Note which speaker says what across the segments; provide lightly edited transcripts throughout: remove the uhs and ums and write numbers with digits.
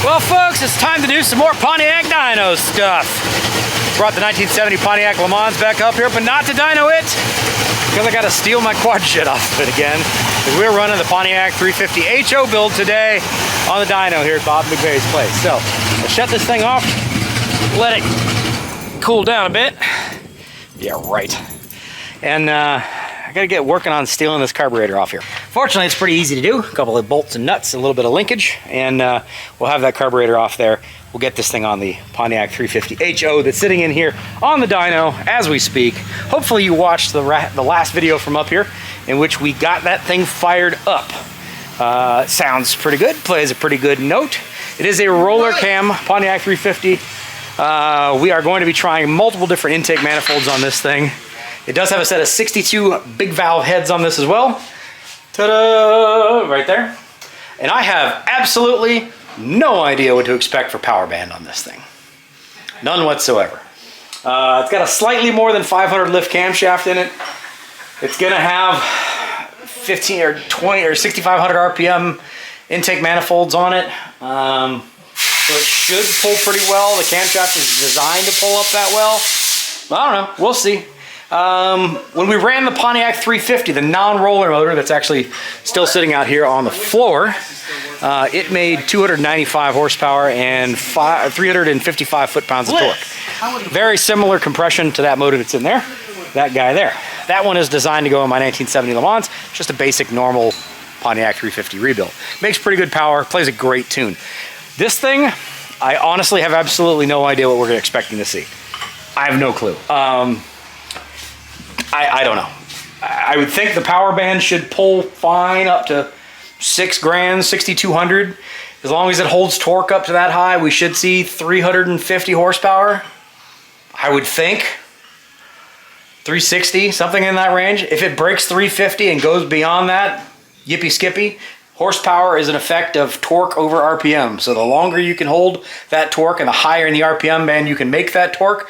Speaker 1: Well, folks, it's time to do some more Pontiac dyno stuff. Brought the 1970 Pontiac LeMans back up here, but not to dyno it, because I got to steal my QJet off of it again. We're running the Pontiac 350 HO build today on the dyno here at Bob McVeigh's place. So, I'll shut this thing off, let it cool down a bit. Yeah, right. And I gotta get working on stealing this carburetor off here. Fortunately, it's pretty easy to do. A couple of bolts and nuts, a little bit of linkage, and we'll have that carburetor off there. We'll get this thing on the Pontiac 350 HO that's sitting in here on the dyno as we speak. Hopefully you watched the last video from up here in which we got that thing fired up. Sounds pretty good, plays a pretty good note. It is a roller cam Pontiac 350. We are going to be trying multiple different intake manifolds on this thing. It does have a set of 62 big valve heads on this as well. Ta-da! Right there. And I have absolutely no idea what to expect for power band on this thing. None whatsoever. It's got a slightly more than 500 lift camshaft in it. It's gonna have 15 or 20 or 6,500 RPM intake manifolds on it. So it should pull pretty well. The camshaft is designed to pull up that well. I don't know, we'll see. When we ran the Pontiac 350, the non-roller motor that's actually still sitting out here on the floor, it made 295 horsepower and 355 foot-pounds of torque. Very similar compression to that motor that's in there, that guy there. That one is designed to go in my 1970 LeMans, just a basic normal Pontiac 350 rebuild. Makes pretty good power, plays a great tune. This thing, I honestly have absolutely no idea what we're expecting to see. I have no clue. I don't know. I would think the power band should pull fine up to 6 grand, 6,200. As long as it holds torque up to that high, we should see 350 horsepower. I would think 360, something in that range. If it breaks 350 and goes beyond that, yippee skippy. Horsepower is an effect of torque over RPM. So the longer you can hold that torque and the higher in the RPM band you can make that torque,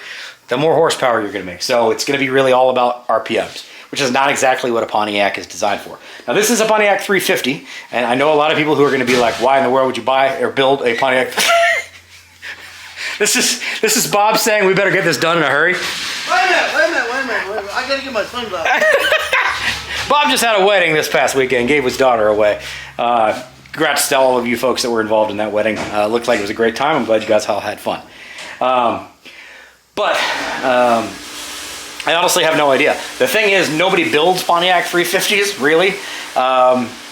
Speaker 1: the more horsepower you're gonna make. So it's gonna be really all about RPMs, which is not exactly what a Pontiac is designed for. Now this is a Pontiac 350, and I know a lot of people who are gonna be like, why in the world would you buy or build a Pontiac? This is Bob saying we better get this done in a hurry.
Speaker 2: Wait a minute. I gotta get my sunglasses.
Speaker 1: Bob just had a wedding this past weekend, gave his daughter away. Congrats to all of you folks that were involved in that wedding. Looked like it was a great time. I'm glad you guys all had fun. But I honestly have no idea. The thing is, nobody builds Pontiac 350s, really.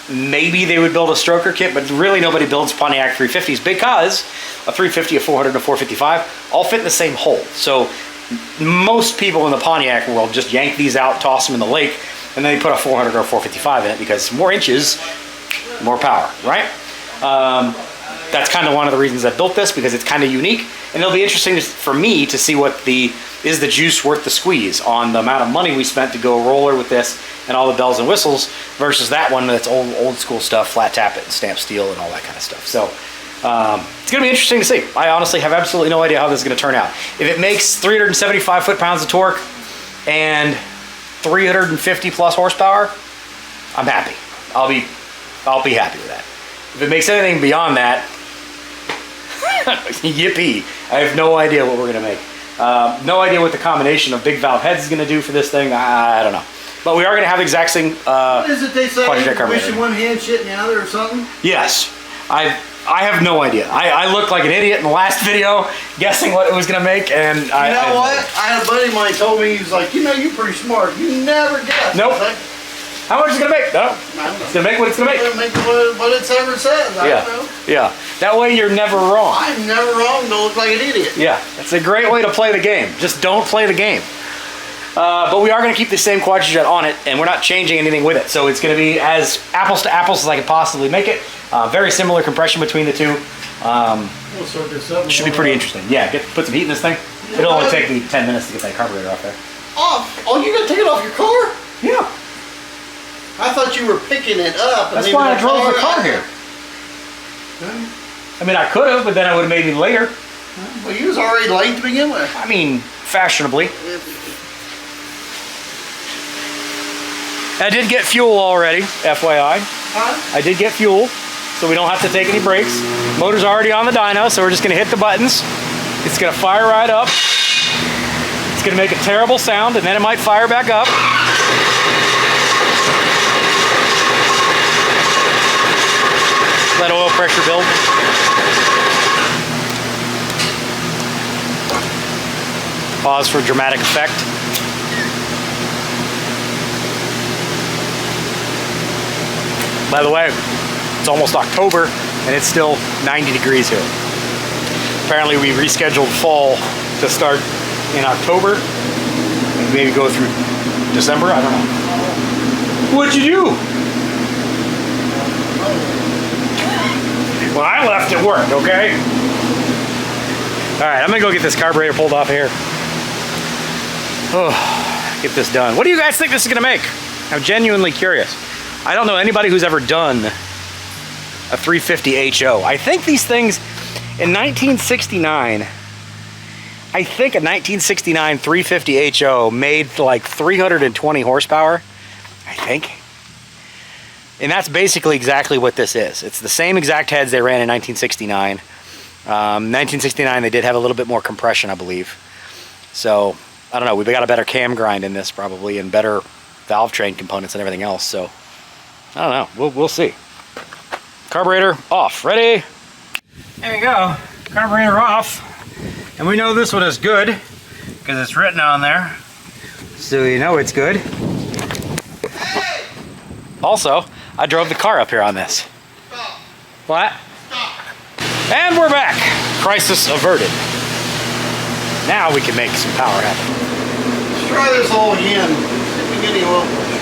Speaker 1: Maybe they would build a stroker kit, but really nobody builds Pontiac 350s because a 350, a 400, and a 455 all fit in the same hole. So most people in the Pontiac world just yank these out, toss them in the lake, and then they put a 400 or a 455 in it because more inches, more power, right? That's kind of one of the reasons I built this, because it's kind of unique, and it'll be interesting for me to see what is the juice worth the squeeze on the amount of money we spent to go roller with this and all the bells and whistles versus that one that's old school stuff, flat tap it and stamp steel and all that kind of stuff. So it's gonna be interesting to see. I honestly have absolutely no idea how this is gonna turn out. If it makes 375 foot-pounds of torque and 350 plus horsepower, I'm happy. I'll be happy with that. If it makes anything beyond that, yippee. I have no idea what we're gonna make. No idea what the combination of big valve heads is gonna do for this thing. I don't know. But we are gonna have the exact same
Speaker 2: what is it they say? Wishing one hand, shit in the other or something?
Speaker 1: Yes. I have no idea. I looked like an idiot in the last video guessing what it was gonna make, and
Speaker 2: you know what? I had a buddy of mine told me, he was like, you know, you're pretty smart. You never guess.
Speaker 1: Nope. How much is it gonna make? No. It's gonna make what it's gonna make.
Speaker 2: It's gonna make what it's ever says. I don't know.
Speaker 1: Yeah. That way you're never wrong.
Speaker 2: I'm never wrong. Don't look like an idiot.
Speaker 1: Yeah. That's a great way to play the game. Just don't play the game. But we are gonna keep the same QJet on it, and we're not changing anything with it. So it's gonna be as apples to apples as I can possibly make it. Very similar compression between the two.
Speaker 2: We'll sort this up.
Speaker 1: Should be pretty interesting. Yeah. Put some heat in this thing. It'll only take me 10 minutes to get that carburetor off there.
Speaker 2: Oh, you gotta take it off your car?
Speaker 1: Yeah.
Speaker 2: I thought you were picking it up.
Speaker 1: That's why I drove the car here. I mean, I could have, but then I would have made it later.
Speaker 2: Well, you was already late to begin with.
Speaker 1: I mean, fashionably. I did get fuel already, FYI.
Speaker 2: Huh?
Speaker 1: I did get fuel. so we don't have to take any brakes. Motor's already on the dyno, so we're just gonna hit the buttons. It's gonna fire right up. It's gonna make a terrible sound, and then it might fire back up. Let oil pressure build. Pause for dramatic effect. By the way, it's almost October and it's still 90 degrees here. Apparently we rescheduled fall to start in October and maybe go through December, I don't know. What'd you do? Well, I left at work, okay? All right, I'm gonna go get this carburetor pulled off here. Oh, get this done. What do you guys think this is gonna make? I'm genuinely curious. I don't know anybody who's ever done a 350 HO. I think these things in 1969, I think a 1969 350 HO made like 320 horsepower, I think. And that's basically exactly what this is. It's the same exact heads they ran in 1969. 1969, they did have a little bit more compression, I believe. So, I don't know, we've got a better cam grind in this probably, and better valve train components and everything else. So, I don't know, we'll see. Carburetor off, ready? There you go, carburetor off. And we know this one is good, because it's written on there. So you know it's good. Also, I drove the car up here on this.
Speaker 2: Stop.
Speaker 1: What?
Speaker 2: Stop.
Speaker 1: And we're back. Crisis averted. Now we can make some power happen.
Speaker 2: Let's try this all again. See if we get any oil pressure.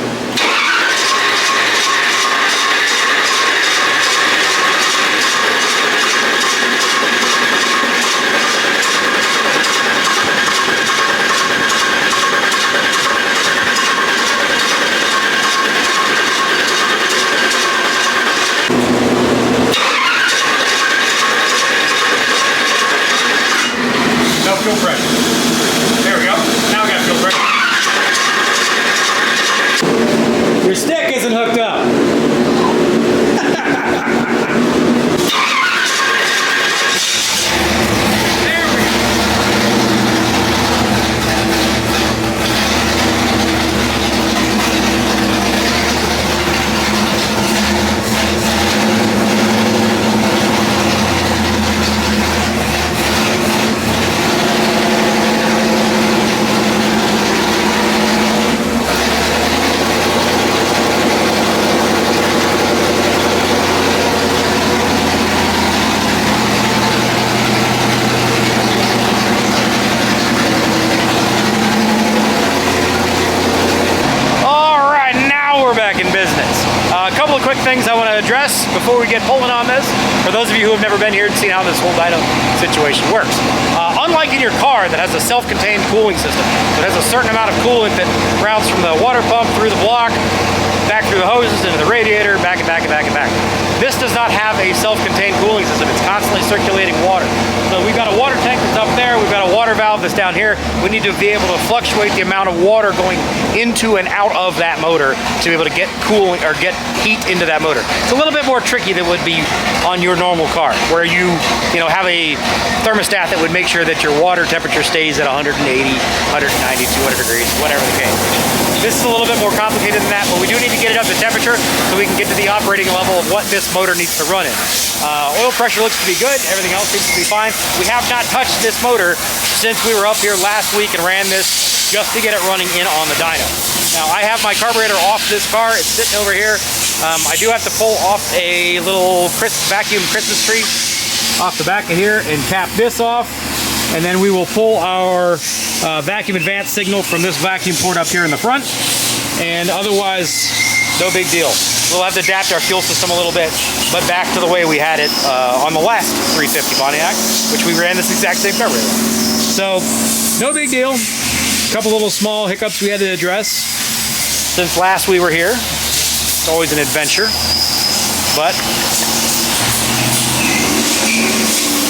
Speaker 1: Fuel pressure. There we go. Now we got fuel pressure. Your stick isn't hooked up. There we go. Quick things I want to address before we get pulling on this. For those of you who have never been here and seen how this whole dyno situation works. Unlike in your car that has a self-contained cooling system, that has a certain amount of coolant that routes from the water pump through the block, back through the hoses, into the radiator, back and back and back and back. This does not have a self-contained cooling system. It's constantly circulating water. So we've got a water tank that's up there, we've got a water valve that's down here. We need to be able to fluctuate the amount of water going into and out of that motor to be able to get cooling or get heat into that motor. It's a little bit more tricky than would be on your normal car, where you have a thermostat that would make sure that your water temperature stays at 180, 190, 200 degrees, whatever the case. This is a little bit more complicated than that, but we do need to get it up to temperature so we can get to the operating level of what this motor needs to run in. Oil pressure looks to be good, everything else seems to be fine. We have not touched this motor since we were up here last week and ran this just to get it running in on the dyno. Now I have my carburetor off this car, it's sitting over here. I do have to pull off a little vacuum Christmas tree off the back of here and cap this off. And then we will pull our vacuum advance signal from this vacuum port up here in the front. And otherwise, no big deal. We'll have to adapt our fuel system a little bit, but back to the way we had it on the last 350 Pontiac, which we ran this exact same carburetor. So, no big deal. A couple little small hiccups we had to address since last we were here. It's always an adventure, but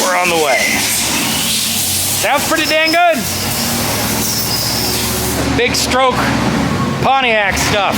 Speaker 1: we're on the way. Sounds pretty dang good. Big stroke Pontiac stuff.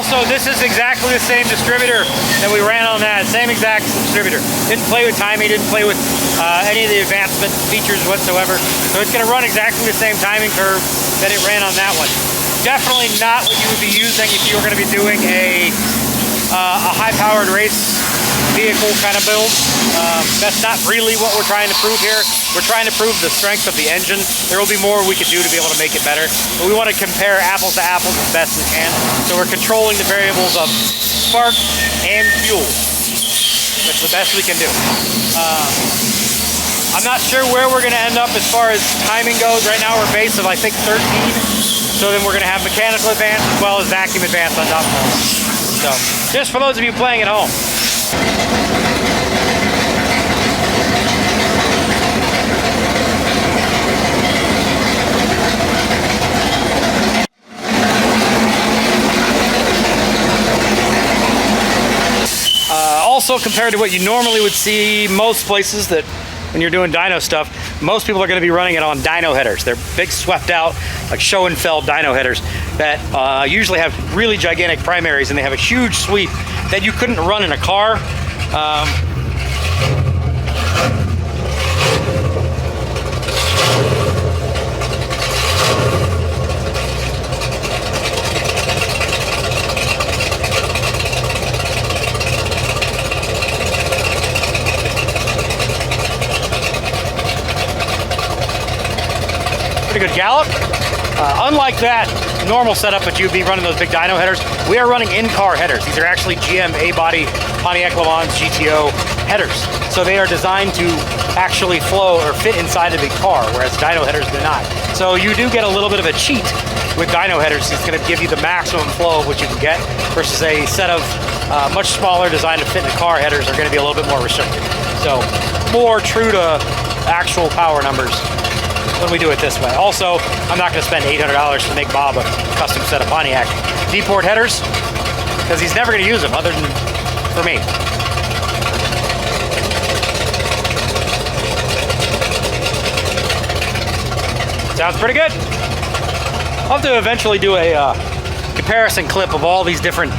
Speaker 1: Also, this is exactly the same distributor that we ran on that. Same exact distributor. Didn't play with timing, didn't play with any of the advancement features whatsoever. So it's going to run exactly the same timing curve that it ran on that one. Definitely not what you would be using if you were going to be doing a high-powered race vehicle kind of build. That's not really what we're trying to prove here. We're trying to prove the strength of the engine. There will be more we could do to be able to make it better, but we want to compare apples to apples as best we can. So we're controlling the variables of spark and fuel. That's the best we can do. I'm not sure where we're going to end up as far as timing goes. Right now we're base of I think 13. So then we're going to have mechanical advance as well as vacuum advance on top of it. So just for those of you playing at home. Also, compared to what you normally would see most places that when you're doing dyno stuff, most people are going to be running it on dyno headers. They're big swept out, like show and fell dyno headers that usually have really gigantic primaries, and they have a huge sweep that you couldn't run in a car. Pretty good gallop. Unlike that normal setup that you'd be running those big dyno headers, we are running in-car headers. These are actually GM A-body Pontiac LeMans GTO headers. So they are designed to actually flow or fit inside of the car, whereas dyno headers do not. So you do get a little bit of a cheat with dyno headers. It's going to give you the maximum flow of what you can get versus a set of much smaller designed to fit in the car headers are going to be a little bit more restricted. So more true to actual power numbers when we do it this way. Also, I'm not going to spend $800 to make Bob a custom set of Pontiac D-port headers because he's never going to use them other than for me. Sounds pretty good. I'll have to eventually do a comparison clip of all these different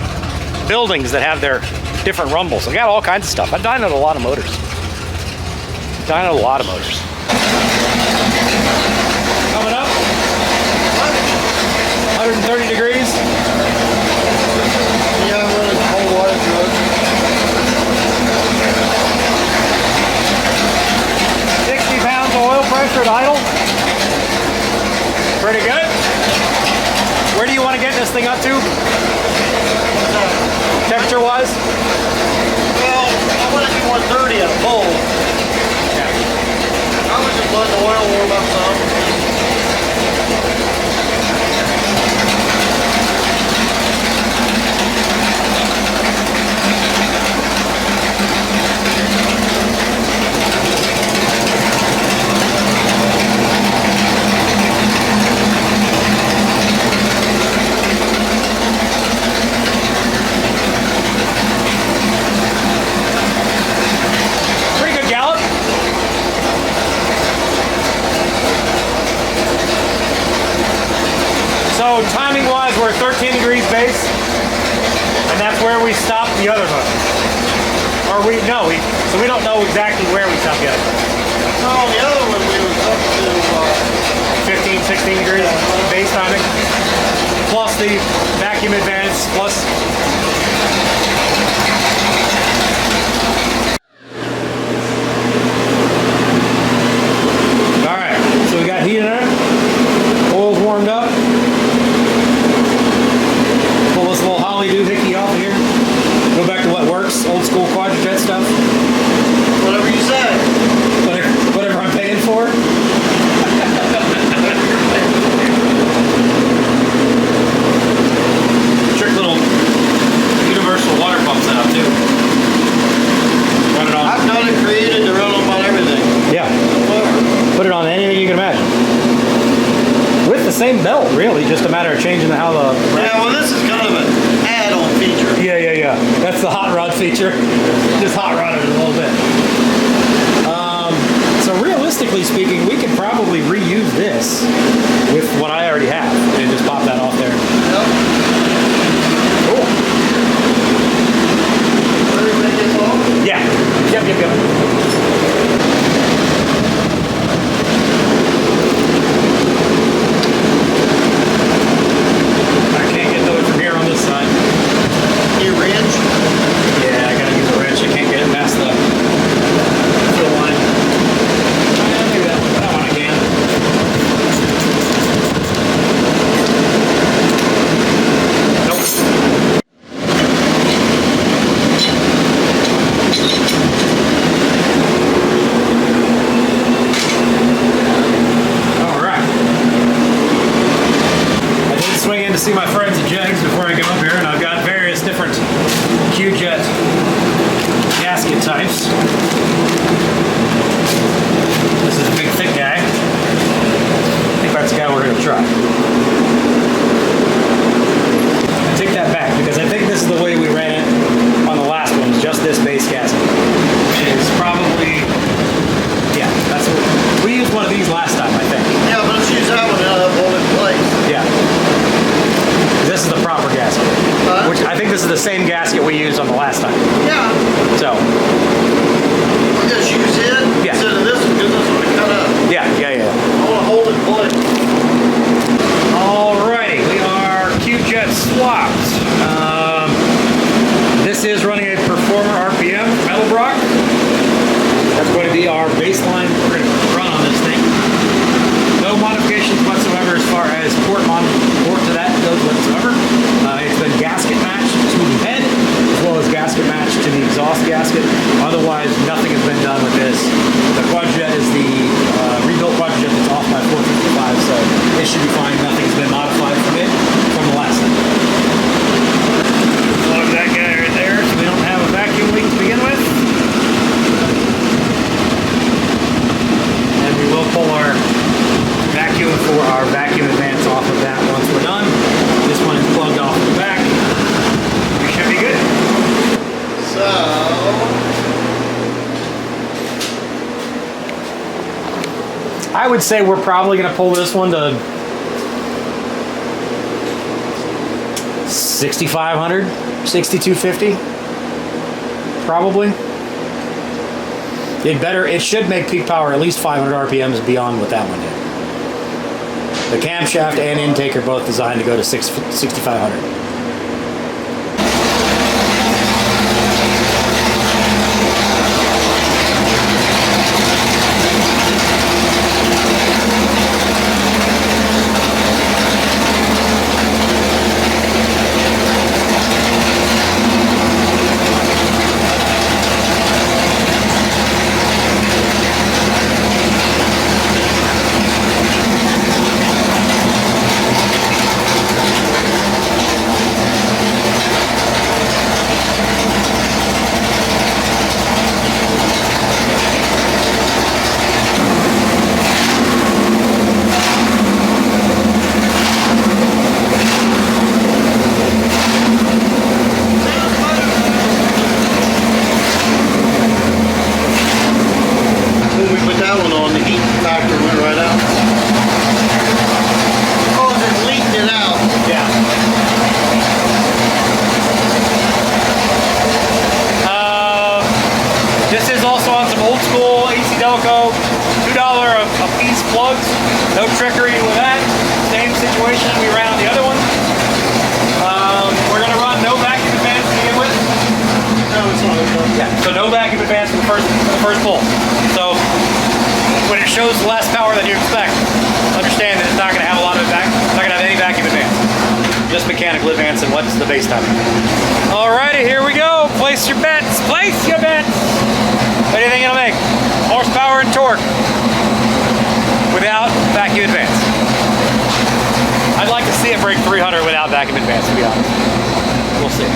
Speaker 1: buildings that have their different rumbles. I got all kinds of stuff. I dynoed a lot of motors. Coming up, 130 degrees.
Speaker 2: Yeah, I'm running cold water truck.
Speaker 1: 60 pounds of oil pressure at idle. Pretty good. Where do you want to get this thing up to? Temperature-wise?
Speaker 2: Well, I want to do 130 at a pole. I was just letting the oil warm up some.
Speaker 1: Pretty good gallop. So timing-wise, we're 13 degrees base, and that's where we stopped the other motor. So we don't know exactly where we stopped the other motor.
Speaker 2: No, the other one we was up to
Speaker 1: 15, 16 degrees base timing, plus the vacuum advance, plus. All right, so we got heat in there, oil's warmed up. Pull this little Holly doohickey off here. Go back to what works, old school QJet stuff.
Speaker 2: whatever you say.
Speaker 1: Whatever I'm paying for. Trick little universal water pump setup too. Run it on.
Speaker 2: I've done it, created to run on about everything.
Speaker 1: Yeah. Put it on anything you can imagine. With the same belt, really, just a matter of changing how the...
Speaker 2: Yeah, well, this is kind of an add-on feature.
Speaker 1: Yeah. That's the hot rod feature. Just hot rodded it a little bit. So realistically speaking, we could probably reuse this with what I already have and just pop that off there.
Speaker 2: Yep.
Speaker 1: Cool. types. This is a big, thick guy. I think that's the guy we're going to try. I take that back because I think this is the way we ran it on the last one, just this base gasket. It's probably, yeah, that's what we used one of these last time, I think.
Speaker 2: Yeah, but let's use that one now to hold it in place.
Speaker 1: Yeah. This is the proper gasket, which I think this is the same gasket we used on the last time.
Speaker 2: Yeah.
Speaker 1: So.
Speaker 2: We'll just use it instead of this one because this one cut up.
Speaker 1: Yeah.
Speaker 2: I want to hold it in place.
Speaker 1: Alrighty, we are QJet swapped. This is running a Performer RPM from Edelbrock. That's going to be our baseline we're going to run on this thing. No modifications whatsoever as far as port to that goes whatsoever. It's been gasket matched to the head as well as gasket matched to the exhaust gasket. Otherwise, nothing has been done with this. The QJet is the rebuilt QJet that's off by 455, so it should be fine. Nothing's been modified from it from the last time. Plug that guy right there so we don't have a vacuum leak to begin with. And we will pull our vacuum for our vacuum advance off of that once we're done. This one is plugged off the back. We should be good.
Speaker 2: So,
Speaker 1: I would say we're probably going to pull this one to 6,500, 6,250, probably. It should make peak power at least 500 RPMs beyond what that one did. The camshaft and intake are both designed to go to 6,500. No trickery with that. Same situation we ran on the other one. We're going to run no vacuum advance to begin with.
Speaker 2: no, it's not.
Speaker 1: Yeah, so no vacuum advance for the first pull. So when it shows less power than you expect, understand that it's not going to have a lot of it's not going to have any vacuum advance. Just mechanical advance and what's the base time. Alrighty, here we go. Place your bets. Place your bets. What do you think it'll make? Horsepower and torque without vacuum advance. I'd like to see it break 300 without vacuum advance, to be honest. We'll see.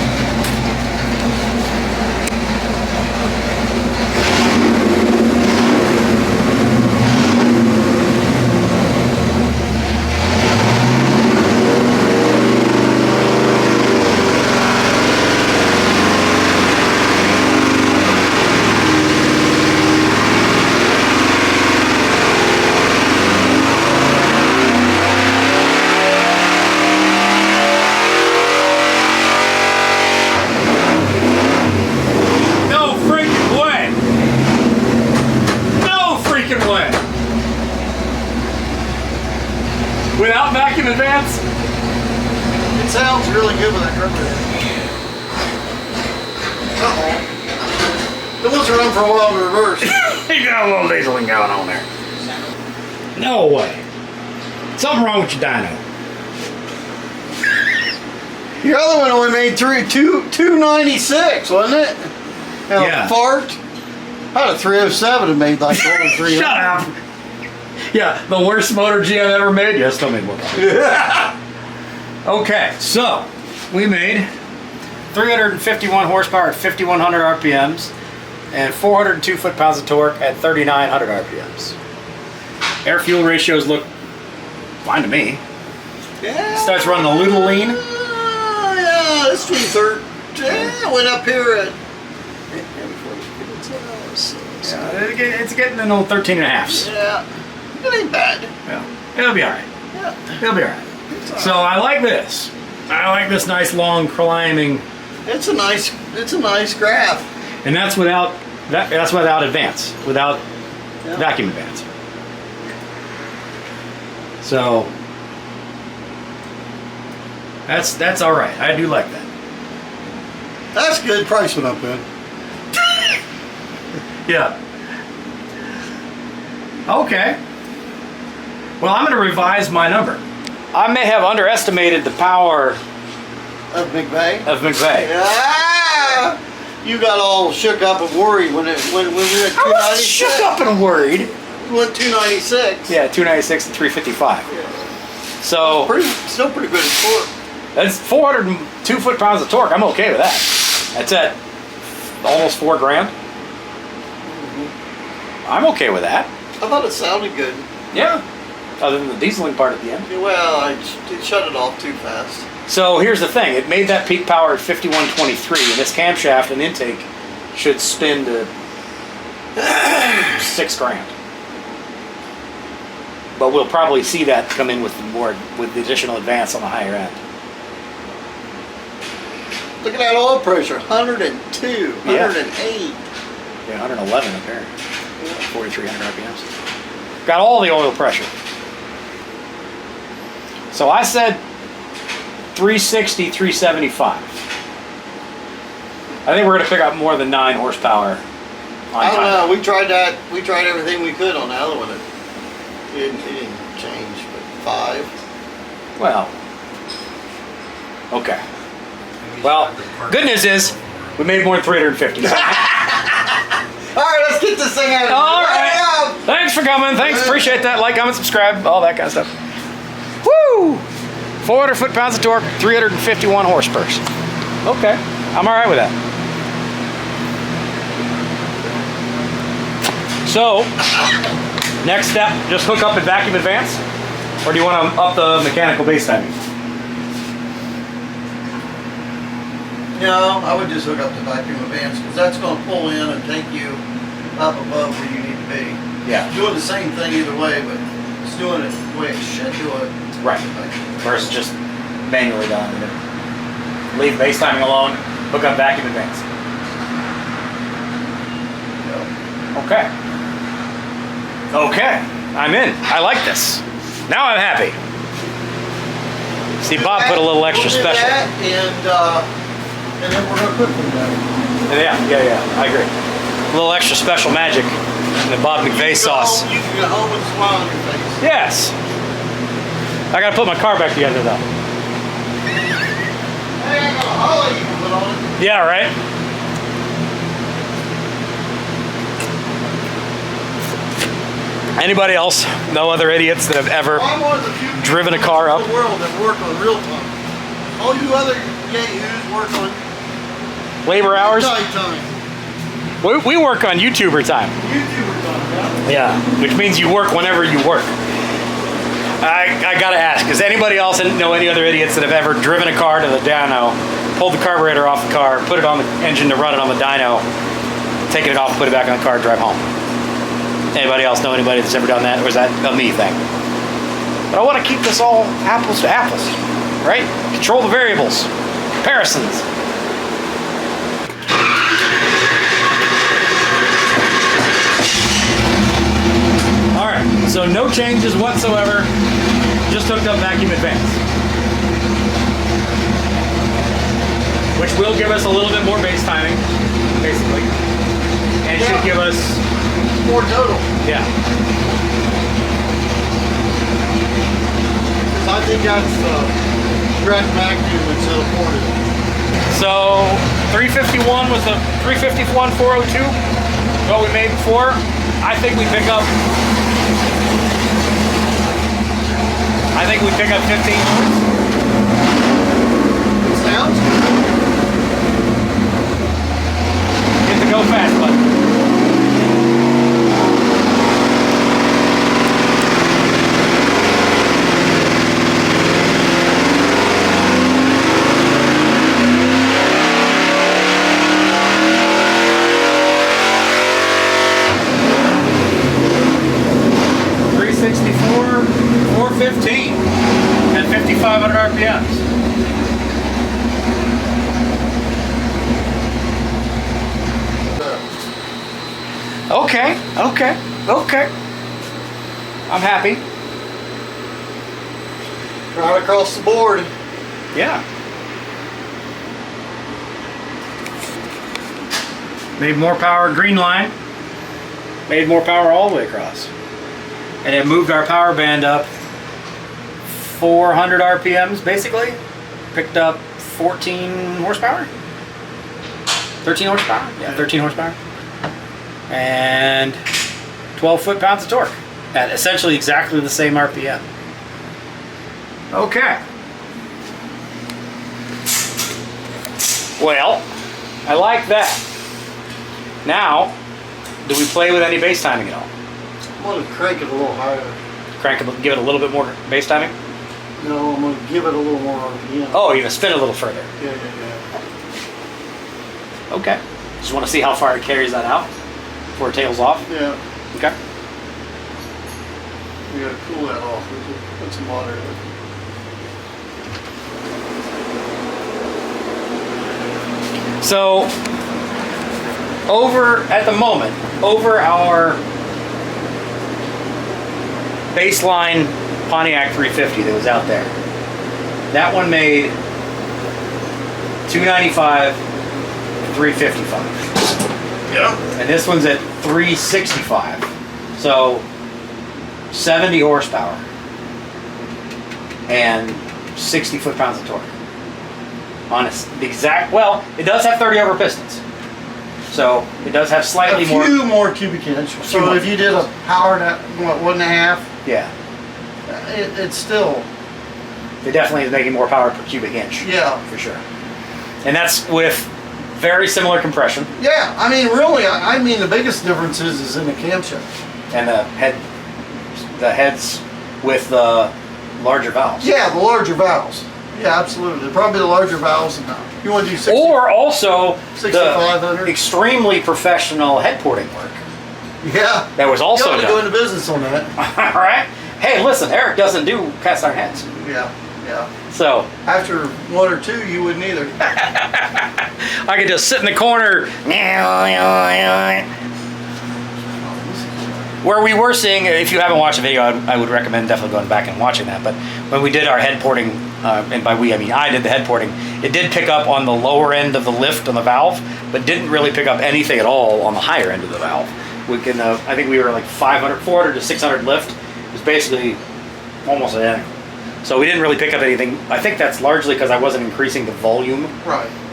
Speaker 1: Without vacuum advance?
Speaker 2: It sounds really good with that carburetor. Uh-oh. It wants to run for a while in reverse.
Speaker 1: You got a little dieseling going on there. No way. Something wrong with your dyno.
Speaker 2: Your other one only made 296, wasn't it? And
Speaker 1: yeah.
Speaker 2: A fart. I had a 307 and made like over 300.
Speaker 1: Shut up. Yeah, the worst motor G I've ever made. Yeah, still made more. Okay, so we made 351 horsepower at 5,100 RPMs and 402 foot-pounds of torque at 3,900 RPMs. Air-fuel ratios look fine to me.
Speaker 2: Yeah.
Speaker 1: Starts running a little lean.
Speaker 2: Yeah, it's 330. Yeah, I went up here at.
Speaker 1: Yeah, it's getting an old 13 and a halfs.
Speaker 2: Yeah, it ain't bad.
Speaker 1: Yeah, it'll be all right.
Speaker 2: Yeah,
Speaker 1: It'll be all right. So I like this. I like this nice long climbing.
Speaker 2: it's a nice graph.
Speaker 1: And that's without that's without advance, without vacuum advance. So that's all right. I do like that.
Speaker 2: That's good. Price went up then.
Speaker 1: Yeah. Okay. Well, I'm going to revise my number. I may have underestimated the power
Speaker 2: Of McVeigh.
Speaker 1: Yeah.
Speaker 2: Yeah. You got all shook up and worried when we went 296.
Speaker 1: I was shook up and worried.
Speaker 2: We went 296.
Speaker 1: Yeah, 296 and 355.
Speaker 2: Yeah.
Speaker 1: So
Speaker 2: Still pretty good torque.
Speaker 1: that's 402 foot-pounds of torque. I'm okay with that. That's at almost $4,000. I'm okay with that.
Speaker 2: I thought it sounded good.
Speaker 1: Yeah. Other than the dieseling part at the end.
Speaker 2: Well, I shut it off too fast.
Speaker 1: So here's the thing. It made that peak power at 5123, and this camshaft and intake should spin to $6,000. But we'll probably see that come in with the additional advance on the higher end.
Speaker 2: Look at that oil pressure, 102, 108.
Speaker 1: Yeah, 111 up there. 4,300 RPMs. Got all the oil pressure. So I said 360, 375. I think we're going to pick up more than 9 horsepower on
Speaker 2: I don't
Speaker 1: time.
Speaker 2: know. We tried that. We tried everything we could on the other one. It didn't change, but 5.
Speaker 1: Well, okay. Well, good news is we made more than 350.
Speaker 2: All right, let's get this thing out of here.
Speaker 1: All right. Thanks for coming. Thanks. Appreciate that. Like, comment, subscribe, all that kind of stuff. Woo! 400 foot-pounds of torque, 351 horsepower. Okay. I'm all right with that. So, next step, just hook up and vacuum advance? Or do you want to up the mechanical base timing?
Speaker 2: No, I would just hook up the vacuum advance because that's going to pull in and take you up above where you need to be.
Speaker 1: Yeah.
Speaker 2: It's doing the same thing either way, but it's doing it the way it should do it.
Speaker 1: Right. Versus just manually done. Leave base timing alone, hook up vacuum advance. Okay. Okay. I'm in. I like this. Now I'm happy. See, Bob put a little extra special.
Speaker 2: That and then we're going to cook them down.
Speaker 1: Yeah, I agree. A little extra special magic in the Bob McVeigh sauce.
Speaker 2: You can go home with a smile on your face.
Speaker 1: Yes. I got to put my car back together though.
Speaker 2: Hey, I got a hollow you can put on it.
Speaker 1: Yeah, right. Anybody else? No other idiots that have ever
Speaker 2: I'm one of the few
Speaker 1: driven a car up?
Speaker 2: in the world that work on real time. All you other yahoos work on
Speaker 1: Labor hours?
Speaker 2: tight time.
Speaker 1: We work on YouTuber time.
Speaker 2: YouTuber time,
Speaker 1: Yeah, which means you work whenever you work. I gotta ask, does anybody else know any other idiots that have ever driven a car to the dyno, pulled the carburetor off the car, put it on the engine to run it on the dyno, taken it off, put it back on the car, drive home? Anybody else know anybody that's ever done that, or is that a me thing? But I want to keep this all apples to apples, right? Control the variables, comparisons. All right, so no changes whatsoever, just hooked up vacuum advance, which will give us a little bit more base timing, basically, and should give us
Speaker 2: more total.
Speaker 1: yeah.
Speaker 2: I think that's direct vacuum instead of ported.
Speaker 1: So 351 was the 351 402. What we made before. I think we pick up 15 horse.
Speaker 2: Sounds good.
Speaker 1: Hit the go fast button. Okay. Okay. I'm happy.
Speaker 2: Right across the board.
Speaker 1: Yeah. Made more power, green line. Made more power all the way across. And it moved our power band up 400 RPMs basically. Picked up 14 horsepower. 13 horsepower? Yeah, 13 horsepower. And 12 foot-pounds of torque at essentially exactly the same RPM. Okay. Well, I like that. Now, do we play with any bass timing at all?
Speaker 2: I'm going to crank it a little higher.
Speaker 1: Crank it, give it a little bit more bass timing?
Speaker 2: No, I'm going to give it a little more RPM.
Speaker 1: Oh, you're going to spin it a little further.
Speaker 2: Yeah.
Speaker 1: Okay. Just want to see how far it carries that out before it tails off?
Speaker 2: Yeah.
Speaker 1: Okay.
Speaker 2: We got to cool that off. Put some water in it.
Speaker 1: So, at the moment, over our baseline Pontiac 350 that was out there, that one made 295, 355.
Speaker 2: Yeah.
Speaker 1: And this one's at 365. So 70 horsepower and 60 foot-pounds of torque. Well, it does have 30 over pistons. So it does have slightly more.
Speaker 2: A few more cubic inch. So if you did a power at, what, 1.5?
Speaker 1: Yeah.
Speaker 2: It's still.
Speaker 1: It definitely is making more power per cubic inch.
Speaker 2: Yeah.
Speaker 1: For sure. And that's with very similar compression.
Speaker 2: Yeah, I mean, really, I mean, the biggest difference is in the camshaft.
Speaker 1: And the heads with the larger valves.
Speaker 2: Yeah, the larger valves. Yeah, absolutely. Probably the larger valves. You want to do 60,
Speaker 1: or also the
Speaker 2: 6,500.
Speaker 1: extremely professional head porting work.
Speaker 2: Yeah.
Speaker 1: That was also
Speaker 2: you ought to
Speaker 1: done.
Speaker 2: go into business on that.
Speaker 1: All right. Hey, listen, Eric doesn't do cast iron heads.
Speaker 2: Yeah.
Speaker 1: So
Speaker 2: after one or two, you wouldn't either.
Speaker 1: I could just sit in the corner. Where we were seeing, if you haven't watched the video, I would recommend definitely going back and watching that. But when we did our head porting, and by we I mean I did the head porting, it did pick up on the lower end of the lift on the valve, but didn't really pick up anything at all on the higher end of the valve. We can, I think we were like 400 to 600 lift. It was basically almost identical. So we didn't really pick up anything. I think that's largely because I wasn't increasing the volume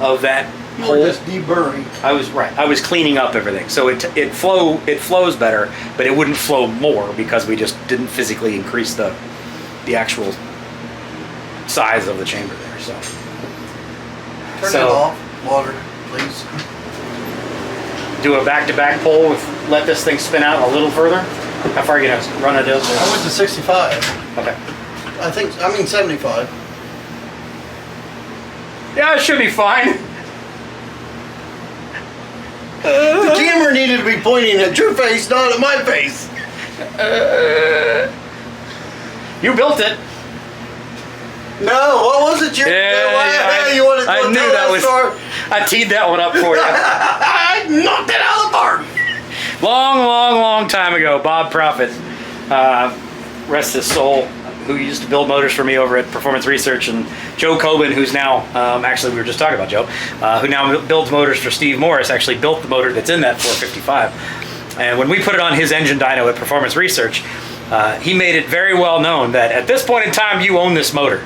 Speaker 1: of that hole.
Speaker 2: You were just deburring.
Speaker 1: I was cleaning up everything, so it flows better, but it wouldn't flow more because we just didn't physically increase the actual size of the chamber there. So
Speaker 2: Turn it off. Water, please.
Speaker 1: Do a back-to-back pull with let this thing spin out a little further. How far are you gonna run it?
Speaker 2: I went to 65.
Speaker 1: Okay.
Speaker 2: I mean 75.
Speaker 1: Yeah, it should be fine.
Speaker 2: The camera needed to be pointing at your face, not at my face.
Speaker 1: You built it.
Speaker 2: No, what was it? You wanted to
Speaker 1: I knew
Speaker 2: tell
Speaker 1: that was.
Speaker 2: story?
Speaker 1: I teed that one up for you.
Speaker 2: I knocked it out of the park.
Speaker 1: Long time ago, Bob Prophet, rest his soul, who used to build motors for me over at Performance Research, and Joe Coben, who's now, actually we were just talking about Joe, who now builds motors for Steve Morris, actually built the motor that's in that 455. And when we put it on his engine dyno at Performance Research, he made it very well known that at this point in time, you own this motor.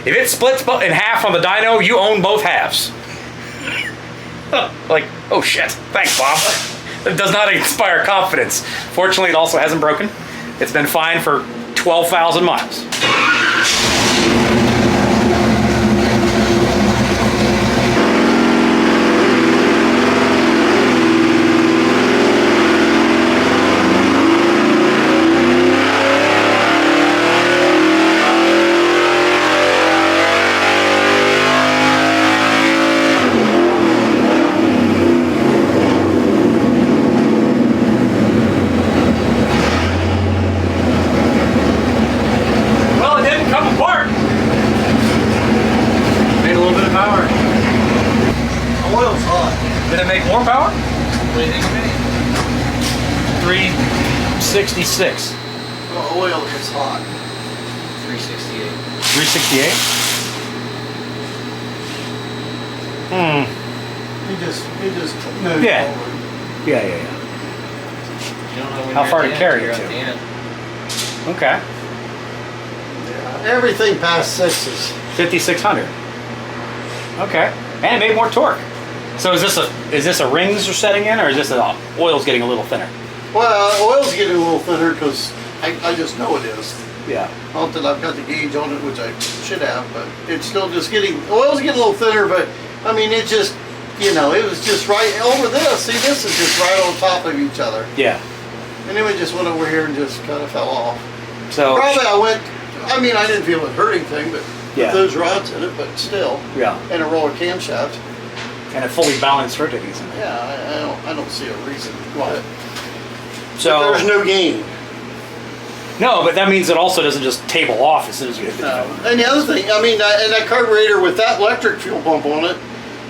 Speaker 1: If it splits in half on the dyno, you own both halves. Like, oh shit, thanks Bob. It does not inspire confidence. Fortunately, it also hasn't broken. It's been fine for 12,000 miles. 366.
Speaker 2: Well, oil gets hot.
Speaker 3: 368.
Speaker 1: 368? Hmm.
Speaker 2: He just moved
Speaker 1: Yeah.
Speaker 2: forward.
Speaker 1: Yeah.
Speaker 3: You don't know when
Speaker 1: How
Speaker 3: you're
Speaker 1: far
Speaker 3: at
Speaker 1: to
Speaker 3: the
Speaker 1: carry
Speaker 3: end,
Speaker 1: it
Speaker 3: you're
Speaker 1: to?
Speaker 3: at the end.
Speaker 1: Okay.
Speaker 2: Yeah. Everything past 6s.
Speaker 1: 5,600. Okay. And it made more torque. So is this a rings are setting in, or is this oil's getting a little thinner?
Speaker 2: Well, oil's getting a little thinner because I just know it is.
Speaker 1: Yeah.
Speaker 2: Not that I've got the gauge on it, which I should have, but it's still just getting, oil's getting a little thinner, but I mean, it just, you know, it was just right over this. See, this is just right on top of each other.
Speaker 1: Yeah.
Speaker 2: And then we just went over here and just kind of fell off.
Speaker 1: So
Speaker 2: Probably I didn't feel it hurt anything, but
Speaker 1: Yeah.
Speaker 2: with those rods in it, but still.
Speaker 1: Yeah.
Speaker 2: And a roller camshaft.
Speaker 1: And a fully balanced rotating center.
Speaker 2: Yeah, I don't see a reason why.
Speaker 1: So
Speaker 2: But there's no gain.
Speaker 1: no, but that means it also doesn't just table off as soon as you hit the
Speaker 2: And the other thing, I mean, and that carburetor with that electric fuel pump on it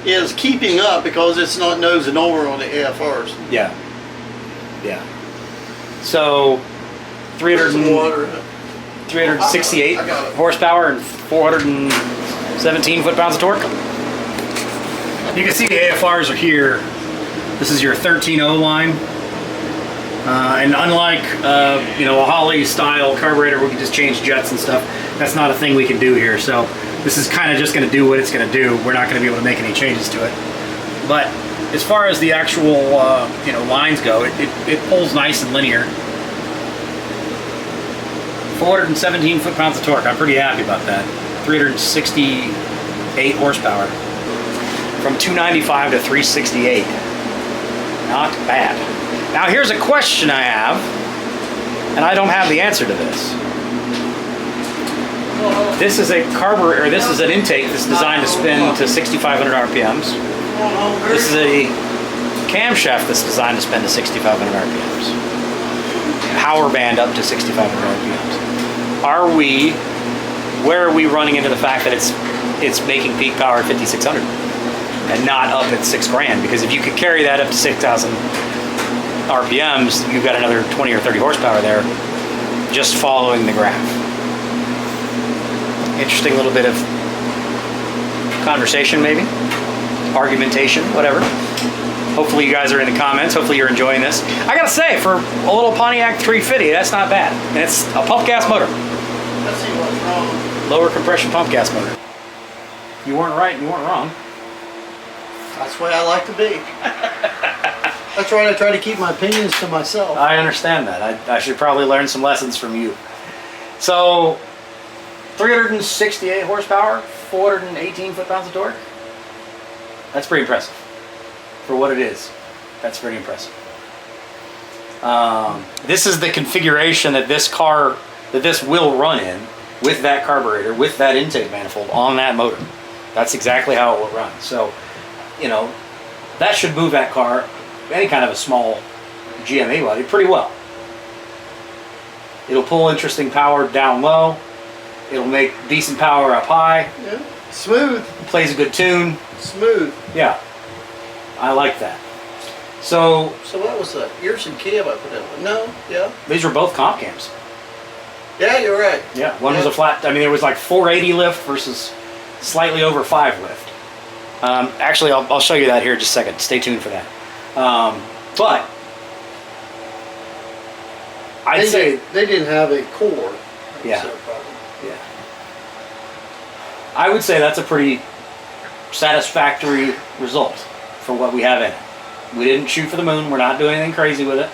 Speaker 2: is keeping up because it's not nosing over on the AFRs.
Speaker 1: Yeah. Yeah. So 300
Speaker 2: Some water in it.
Speaker 1: 368
Speaker 2: I got it.
Speaker 1: horsepower and 417 foot-pounds of torque. You can see the AFRs are here. This is your 13.0 line. And unlike you know, a Holley style carburetor where we can just change jets and stuff, that's not a thing we can do here. So this is kind of just going to do what it's going to do. We're not going to be able to make any changes to it. But as far as the actual you know, lines go, it pulls nice and linear. 417 foot-pounds of torque. I'm pretty happy about that. 368 horsepower. From 295 to 368. Not bad. Now here's a question I have, and I don't have the answer to this. This is a carburetor, or this is an intake that's designed to spin to 6,500 RPMs. This is a camshaft that's designed to spin to 6,500 RPMs. Power band up to 6,500 RPMs. Where are we running into the fact that it's making peak power at 5,600 and not up at $6,000? Because if you could carry that up to 6,000 RPMs, you've got another 20 or 30 horsepower there just following the graph. Interesting little bit of conversation, maybe argumentation, whatever. Hopefully you guys are in the comments. Hopefully you're enjoying this. I gotta say, for a little Pontiac 350, that's not bad. And it's a pump gas motor.
Speaker 2: Let's see what's wrong.
Speaker 1: Lower compression pump gas motor. You weren't right, you weren't wrong.
Speaker 2: That's the way I like to be. That's right, I try to keep my opinions to myself.
Speaker 1: I understand that. I should probably learn some lessons from you. So, 368 horsepower, 418 foot-pounds of torque. That's pretty impressive. For what it is, that's pretty impressive. This is the configuration that this will run in with that carburetor, with that intake manifold on that motor. That's exactly how it will run. So, you know, that should move that car, any kind of a small GMA body, pretty well. It'll pull interesting power down low. It'll make decent power up high.
Speaker 2: Yeah. Smooth.
Speaker 1: Plays a good tune.
Speaker 2: Smooth.
Speaker 1: Yeah, I like that. So
Speaker 2: what was the Earson cab I put in? No, yeah.
Speaker 1: these were both comp cams.
Speaker 2: Yeah, you're right.
Speaker 1: Yeah, one was a flat, I mean, there was like 480 lift versus slightly over 5 lift. Actually, I'll show you that here in just a second. Stay tuned for that. But I'd say
Speaker 2: they didn't have a core.
Speaker 1: Yeah. Yeah. I would say that's a pretty satisfactory result for what we have in it. We didn't shoot for the moon. We're not doing anything crazy with it.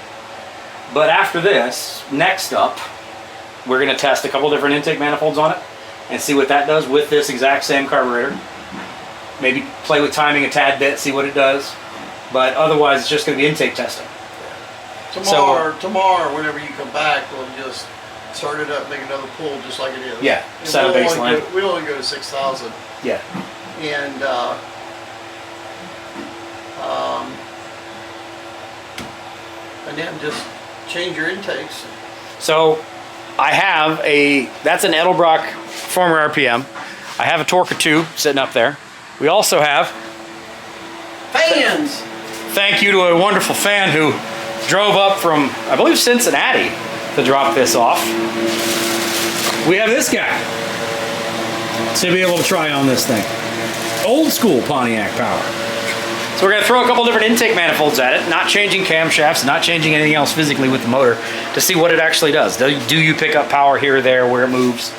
Speaker 1: But after this, next up, we're going to test a couple different intake manifolds on it and see what that does with this exact same carburetor. Maybe play with timing a tad bit, see what it does. But otherwise, it's just going to be intake testing.
Speaker 2: Tomorrow, whenever you come back, we'll just start it up, make another pull just like it is.
Speaker 1: Yeah,
Speaker 2: And
Speaker 1: set a baseline.
Speaker 2: We only go to 6,000.
Speaker 1: Yeah.
Speaker 2: And then just change your intakes.
Speaker 1: So I have that's an Edelbrock Performer RPM. I have a Torque 2 sitting up there. We also have
Speaker 2: Fans!
Speaker 1: thank you to a wonderful fan who drove up from, I believe, Cincinnati to drop this off. We have this guy to be able to try on this thing. Old school Pontiac power. So we're going to throw a couple different intake manifolds at it, not changing camshafts, not changing anything else physically with the motor, to see what it actually does. Do you pick up power here or there where it moves,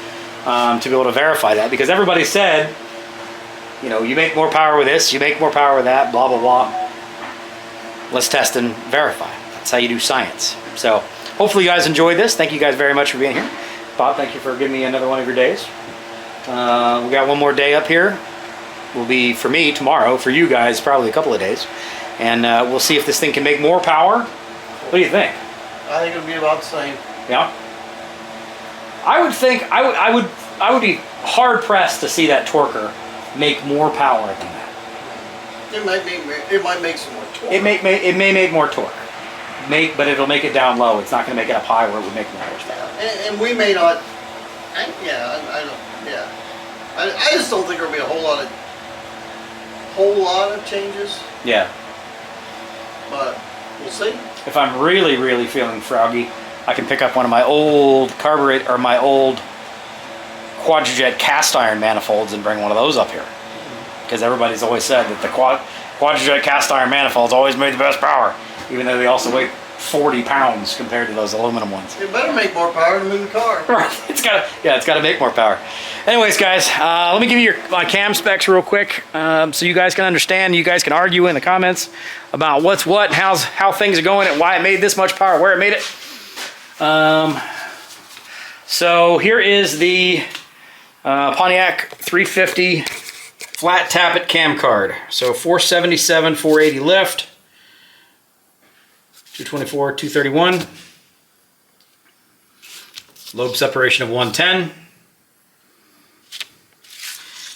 Speaker 1: to be able to verify that? Because everybody said, you know, you make more power with this, you make more power with that, blah, blah, blah. Let's test and verify. That's how you do science. So hopefully you guys enjoyed this. Thank you guys very much for being here. Bob, thank you for giving me another one of your days. We got one more day up here. Will be for me tomorrow, for you guys probably a couple of days, and we'll see if this thing can make more power. What do you think?
Speaker 2: I think it'll be about the same.
Speaker 1: Yeah. I would think I would be hard pressed to see that torquer make more power than that.
Speaker 2: It might make some more torque.
Speaker 1: It may make more torque. But it'll make it down low. It's not going to make it up high where it would make more horsepower.
Speaker 2: And we may not. I just don't think there'll be a whole lot of changes.
Speaker 1: Yeah.
Speaker 2: But we'll see.
Speaker 1: If I'm really, really feeling froggy, I can pick up one of my old carburetor or my old QJet cast iron manifolds and bring one of those up here. Because everybody's always said that the QJet cast iron manifolds always made the best power, even though they also weigh 40 pounds compared to those aluminum ones.
Speaker 2: It better make more power to move the car.
Speaker 1: Right. It's got to make more power. Anyways, guys, let me give you my cam specs real quick, so you guys can understand. You guys can argue in the comments about what's what, and how things are going, and why it made this much power, where it made it. So here is the Pontiac 350 flat tappet cam card. So 477, 480 lift. 224, 231. Lobe separation of 110.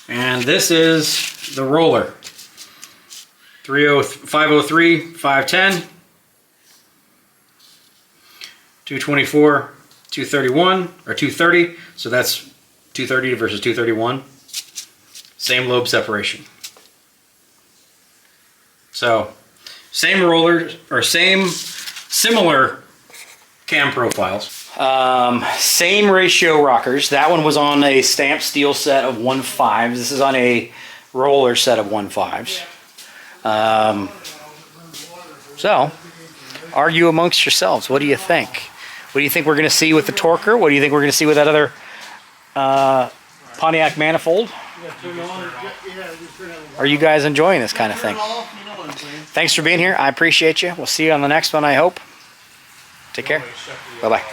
Speaker 1: And this is the roller. 503, 510. 224, 231, or 230. So that's 230 versus 231. Same lobe separation. So same rollers, or similar cam profiles. Same ratio rockers. That one was on a stamped steel set of 1.5s. This is on a roller set of 1.5s. So, argue amongst yourselves. What do you think? What do you think we're going to see with the torquer? What do you think we're going to see with that other Pontiac manifold? Are you guys enjoying this kind of thing? Thanks for being here. I appreciate you. We'll see you on the next one, I hope. Take care. Bye-bye.